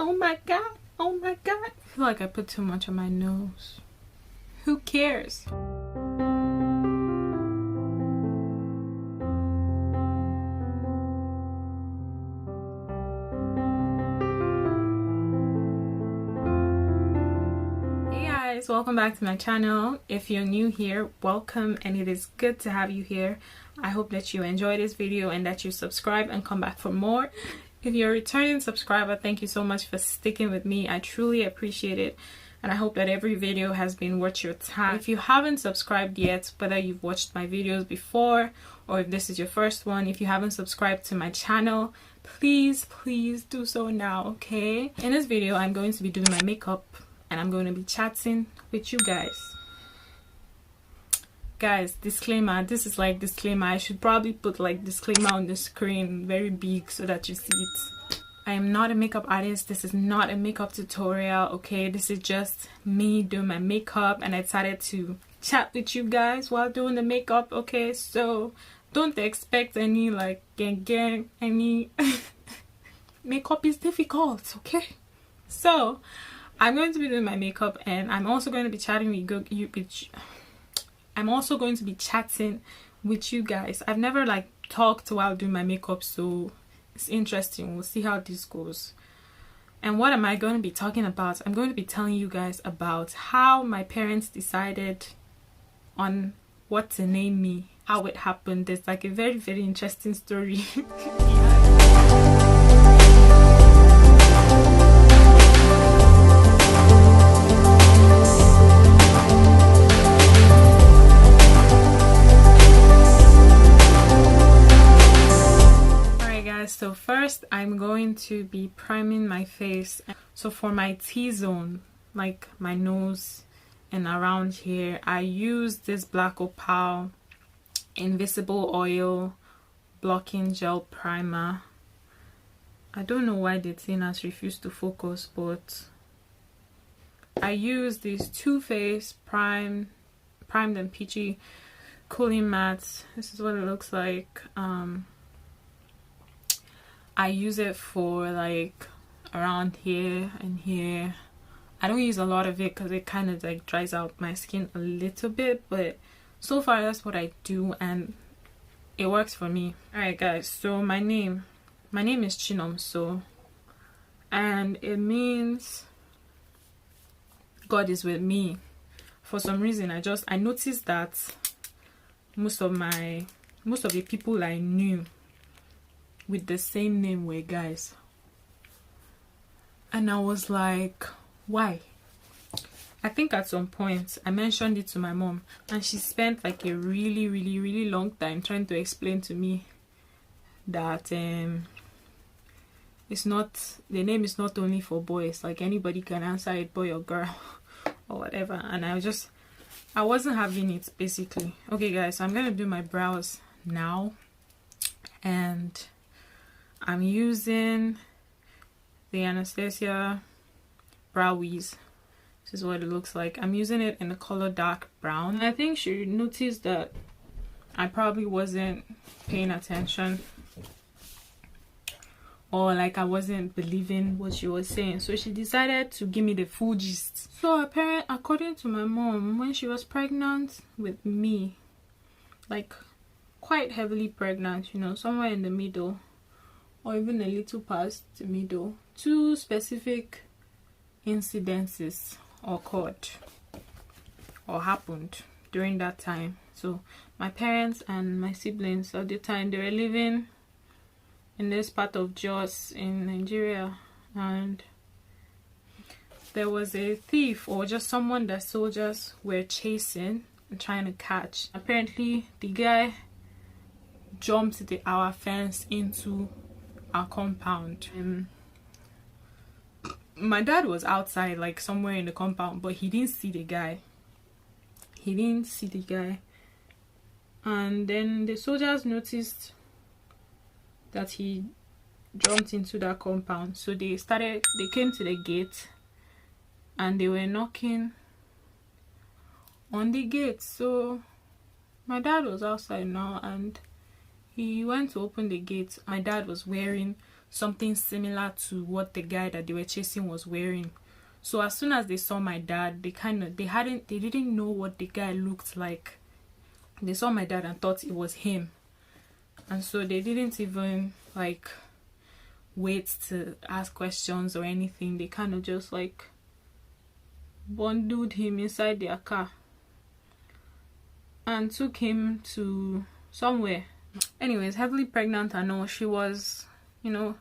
Oh my god, oh my god. I feel like I put too much on my nose. Who cares? Welcome back to my channel. If you're new here, welcome, and it is good to have you here. I hope that you enjoy this video and that you subscribe and come back for more. If you're a returning subscriber, thank you so much for sticking with me. I truly appreciate it, and I hope that every video has been worth your time. If you haven't subscribed yet, whether you've watched my videos before or if this is your first one, if you haven't subscribed to my channel, please do so now, okay? In this video, I'm going to be doing my makeup and I'm going to be chatting with you guys. Disclaimer, this is like disclaimer. I should probably put like disclaimer on the screen very big so that you see it. I am not a makeup artist. This is not a makeup tutorial, okay? This is just me doing my makeup, and I decided to chat with you guys while doing the makeup, okay? So don't expect any like gang any makeup is difficult, okay? So I'm going to be doing my makeup, and I'm also going to be chatting with you. I'm also going to be chatting with you guys. I've never like talked while doing my makeup, so it's interesting. We'll see how this goes. And what am I going to be talking about? I'm going to be telling you guys about how my parents decided on what to name me, how it happened. There's like a very interesting story. So first I'm going to be priming my face. So for my T-zone, like my nose and around here, I use this Black Opal Invisible Oil Blocking Gel Primer. I don't know why the thing has refused to focus, but I use this Too Faced Primed and Peachy Cooling Matte. This is what it looks like. I use it for like around here and here. I don't use a lot of it because it kind of like dries out my skin a little bit, but so far that's what I do and it works for me. Alright guys, so my name is Chinomso, and it means God is with me. For some reason I noticed that most of the people I knew with the same name were guys, and I was like, why? I think at some point I mentioned it to my mom, and she spent like a really long time trying to explain to me that it's not, the name is not only for boys, like anybody can answer it, boy or girl or whatever. And I wasn't having it basically. Okay guys, so I'm gonna do my brows now, and I'm using the Anastasia Brow Wiz. This is what it looks like. I'm using it in the color dark brown. I think she noticed that I probably wasn't paying attention, or like I wasn't believing what she was saying, so she decided to give me the full gist. So apparently, according to my mom, when she was pregnant with me, like quite heavily pregnant, you know, somewhere in the middle or even a little past the middle, two specific incidences occurred or happened during that time. So my parents and my siblings at the time, they were living in this part of Jos in Nigeria, and there was a thief or just someone that soldiers were chasing and trying to catch. Apparently the guy jumped our fence into our compound. My dad was outside, like somewhere in the compound, but he didn't see the guy. And then the soldiers noticed that he jumped into that compound, so they came to the gate and they were knocking on the gate. So my dad was outside now, and he went to open the gate. My dad was wearing something similar to what the guy that they were chasing was wearing. So as soon as they saw my dad, they didn't know what the guy looked like. They saw my dad and thought it was him, and so they didn't even like wait to ask questions or anything. They kind of just like bundled him inside their car and took him to somewhere. Anyways, heavily pregnant and all, she was, you know,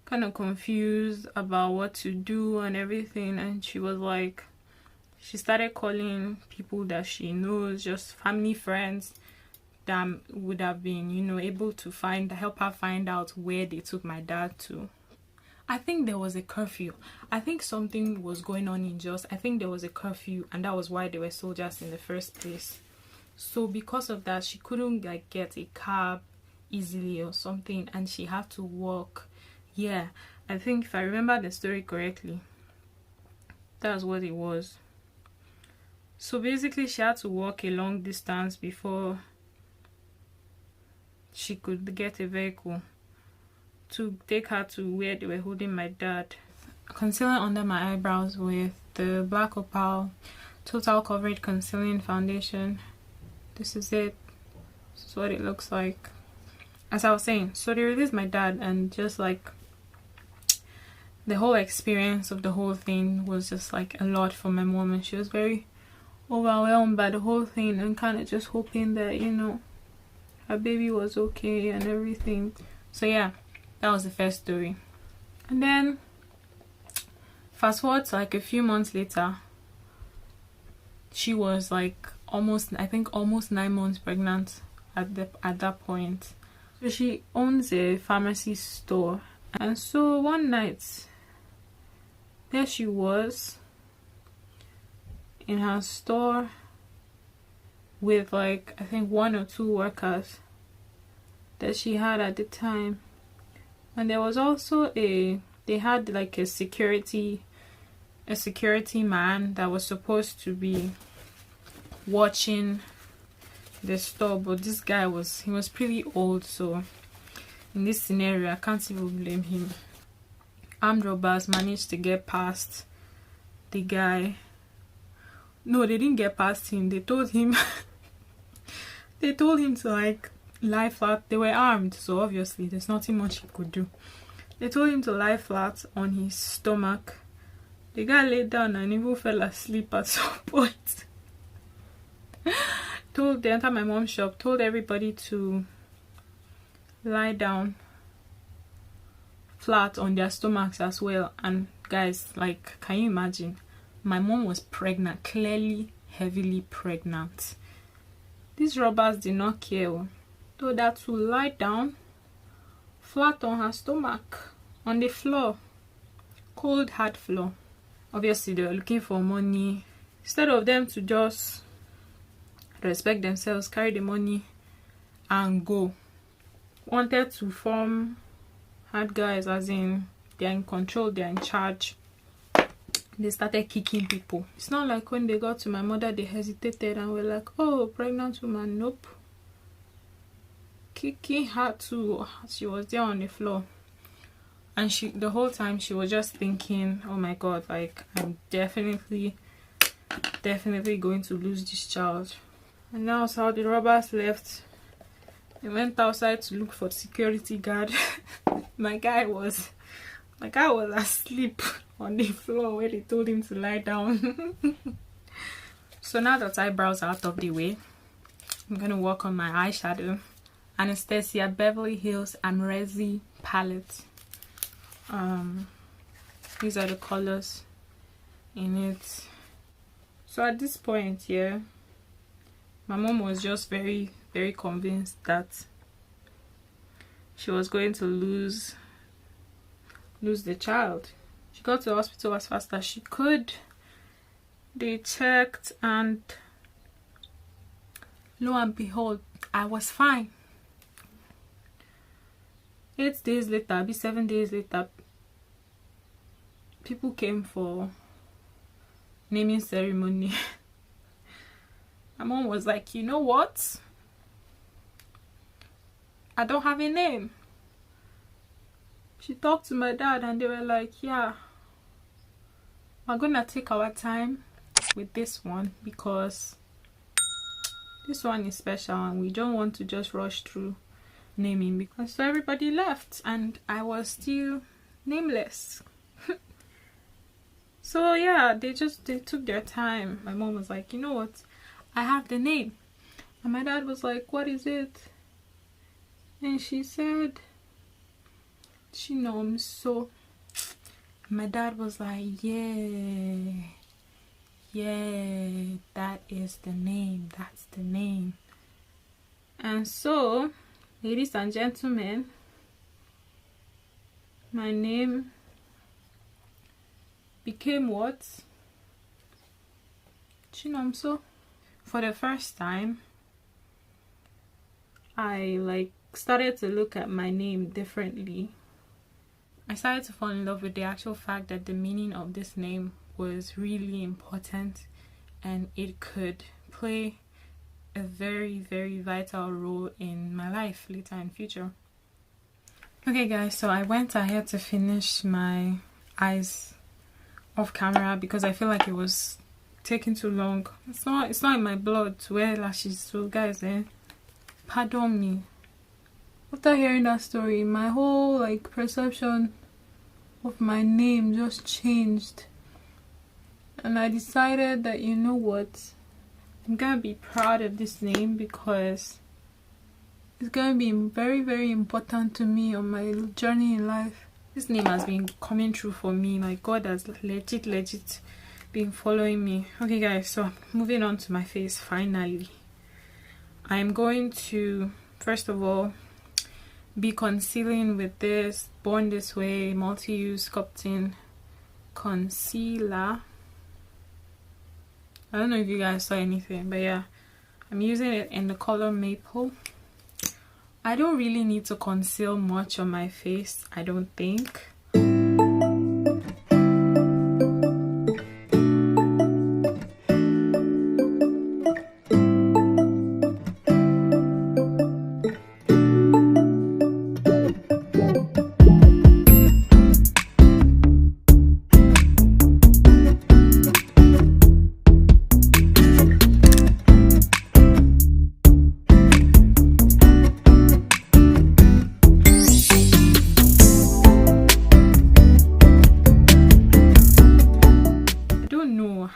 kind of confused about what to do and everything, and she was like, she started calling people that she knows, just family, friends that would have been, you know, able to help her find out where they took my dad to. I think there was a curfew. I think something was going on in Jos. I think there was a curfew, and that was why there were soldiers in the first place. So because of that, she couldn't like get a cab easily or something, and she had to walk. Yeah, I think if I remember the story correctly, that's what it was. So basically she had to walk a long distance before she could get a vehicle to take her to where they were holding my dad. Concealer under my eyebrows with the Black Opal Total Coverage Concealing Foundation. This is it. This is what it looks like. As I was saying, so they released my dad, and just like the whole experience of the whole thing was just like a lot for my mom, and she was very overwhelmed by the whole thing and kind of just hoping that, you know, her baby was okay and everything. So yeah, that was the first story. And then fast forward to like a few months later, she was like almost 9 months pregnant at that point. So she owns a pharmacy store, and so one night there she was in her store with like I think 1 or 2 workers that she had at the time, and there was also they had like a security man that was supposed to be watching the store, but this guy was pretty old, so in this scenario I can't even blame him. Armed robbers managed to get past the guy. No, they didn't get past him. They told him to like lie flat. They were armed, so obviously there's nothing much he could do. They told him to lie flat on his stomach. The guy laid down and even fell asleep at some point. They entered my mom's shop, told everybody to lie down flat on their stomachs as well. And guys, like, can you imagine? My mom was pregnant, clearly heavily pregnant. These robbers did not care. Told her to lie down flat on her stomach on the floor, cold hard floor. Obviously they were looking for money. Instead of them to just respect themselves, carry the money and go, wanted to form hard guys, as in they're in control, they're in charge. They started kicking people. It's not like when they got to my mother they hesitated and were like, oh, pregnant woman, nope. Kicking her too. She was there on the floor, and the whole time she was just thinking, oh my god, like, I'm definitely going to lose this child. And now so the robbers left. They went outside to look for the security guard. my guy was asleep on the floor where they told him to lie down. So now that eyebrows are out of the way, I'm gonna work on my eyeshadow. Anastasia Beverly Hills Amrezi palette. These are the colors in it. So at this point here, my mom was just very, very convinced that she was going to lose the child. She got to the hospital as fast as she could. They checked, and lo and behold, I was fine. 8 days later, maybe 7 days later, people came for naming ceremony. My mom was like, you know what? I don't have a name. she talked to my dad and they were like, yeah, we're gonna take our time with this one because this one is special and we don't want to just rush through naming. Because so everybody left and I was still nameless. So yeah, they took their time. My mom was like, you know what, I have the name. And my dad was like, what is it? And she said Chinomso. My dad was like, yeah, that is the name, that's the name. And so, ladies and gentlemen, my name became what? Chinomso. For the first time, I started to look at my name differently. I started to fall in love with the actual fact that the meaning of this name was really important and it could play a very, very vital role in my life later in future. Okay guys, so I went ahead to finish my eyes off camera because I feel like it was taking too long. It's not in my blood to wear lashes, so guys, pardon me. After hearing that story, my whole perception of my name just changed. And I decided that, you know what, I'm gonna be proud of this name because it's gonna be very, very important to me on my journey in life. This name has been coming through for me. My God has legit been following me. Okay guys, so moving on to my face. Finally, I'm going to first of all be concealing with this Born This Way multi-use sculpting concealer. I don't know if you guys saw anything, but yeah, I'm using it in the color Maple. I don't really need to conceal much on my face, I don't think.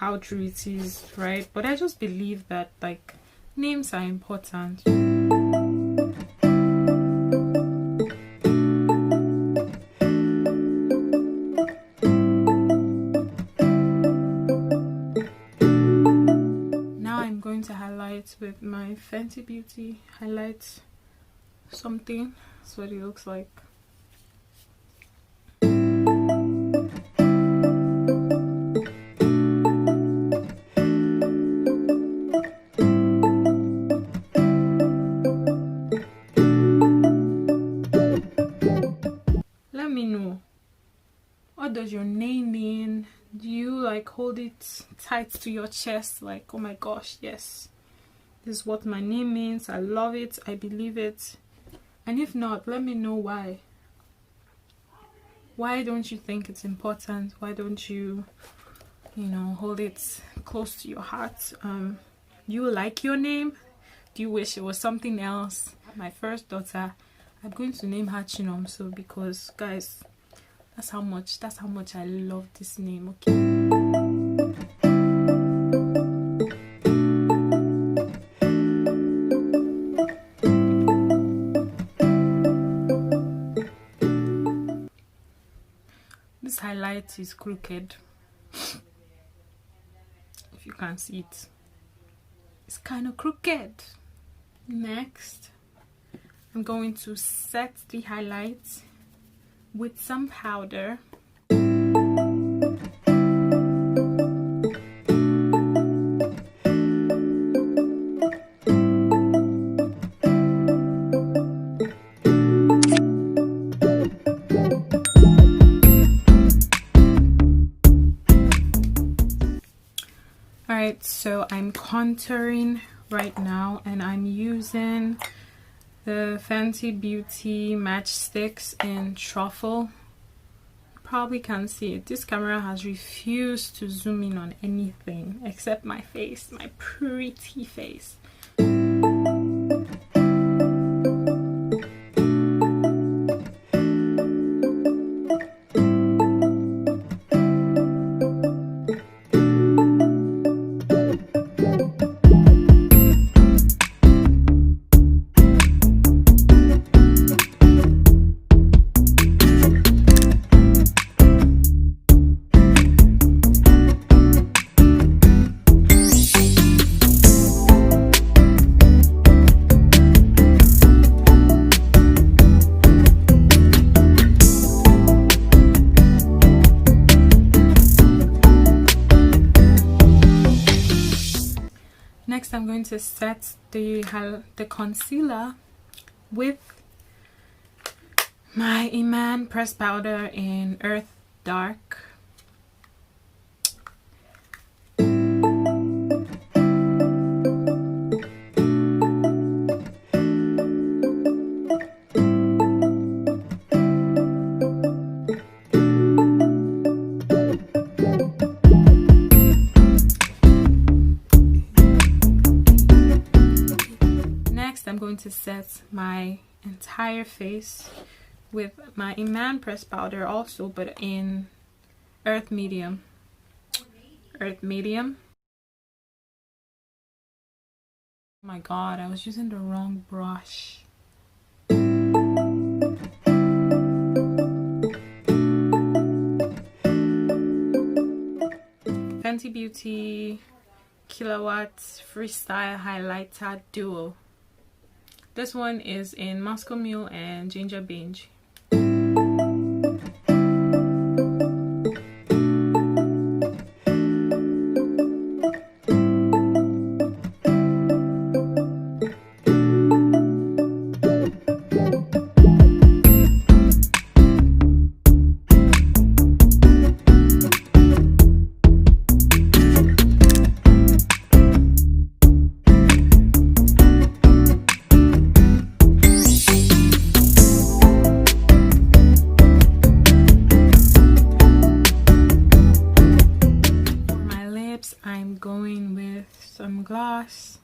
How true it is, right? But I just believe that names are important. Now I'm going to highlight with my Fenty Beauty highlight something. That's what it looks like. What does your name mean? Do you hold it tight to your chest oh my gosh, yes, this is what my name means, I love it, I believe it? And if not, let me know why. Why don't you think it's important? Why don't you hold it close to your heart? Do you like your name? Do you wish it was something else? My first daughter, I'm going to name her Chinomso because guys, that's how much I love this name, okay? This highlight is crooked. If you can't see it, it's kind of crooked. Next, I'm going to set the highlights with some powder. Alright, so I'm contouring right now and I'm using the Fenty Beauty matchsticks in Truffle. probably can't see it. This camera has refused to zoom in on anything except my face, my pretty face. Next, I'm going to set the concealer with my Iman pressed powder in Earth Dark. I'm going to set my entire face with my Iman pressed powder also, but in Earth Medium. Earth Medium. Oh my god, I was using the wrong brush. Fenty Beauty Kilowatt Freestyle Highlighter Duo. This one is in Moscow Mule and Ginger Binge. I'm going with some gloss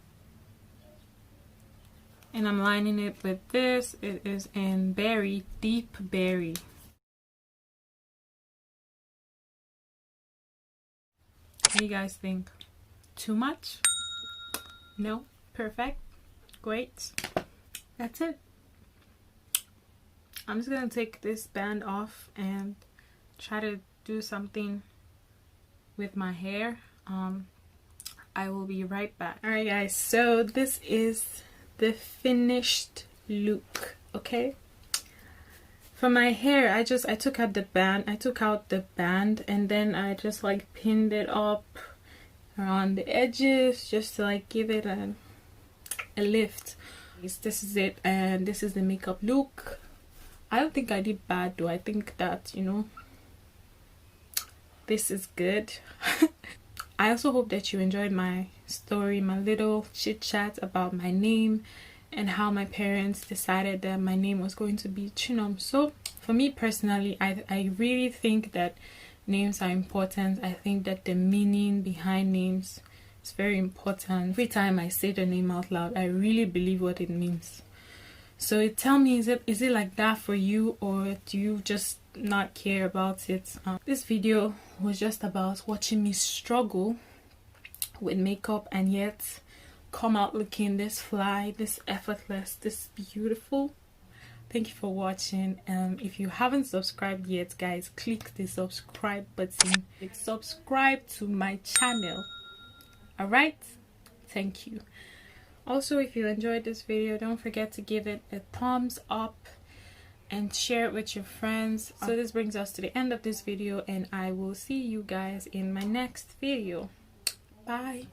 and I'm lining it with this. It is in Berry, Deep Berry. What do you guys think? Too much? No? Perfect? Great. That's it. I'm just gonna take this band off and try to do something with my hair. I will be right back. Alright guys, so this is the finished look. Okay, for my hair I took out the band and then I just like pinned it up around the edges just to like give it a lift. This is it, and this is the makeup look. I don't think I did bad though. I think that, you know, this is good. I also hope that you enjoyed my story, my little chit chat about my name and how my parents decided that my name was going to be Chinomso. For me personally, I really think that names are important. I think that the meaning behind names is very important. Every time I say the name out loud, I really believe what it means. So tell me, is it like that for you, or do you just not care about it? This video was just about watching me struggle with makeup and yet come out looking this fly, this effortless, this beautiful. Thank you for watching. If you haven't subscribed yet, guys, click the subscribe button. Subscribe to my channel. All right, thank you. Also, if you enjoyed this video, don't forget to give it a thumbs up and share it with your friends. So this brings us to the end of this video, and I will see you guys in my next video. Bye.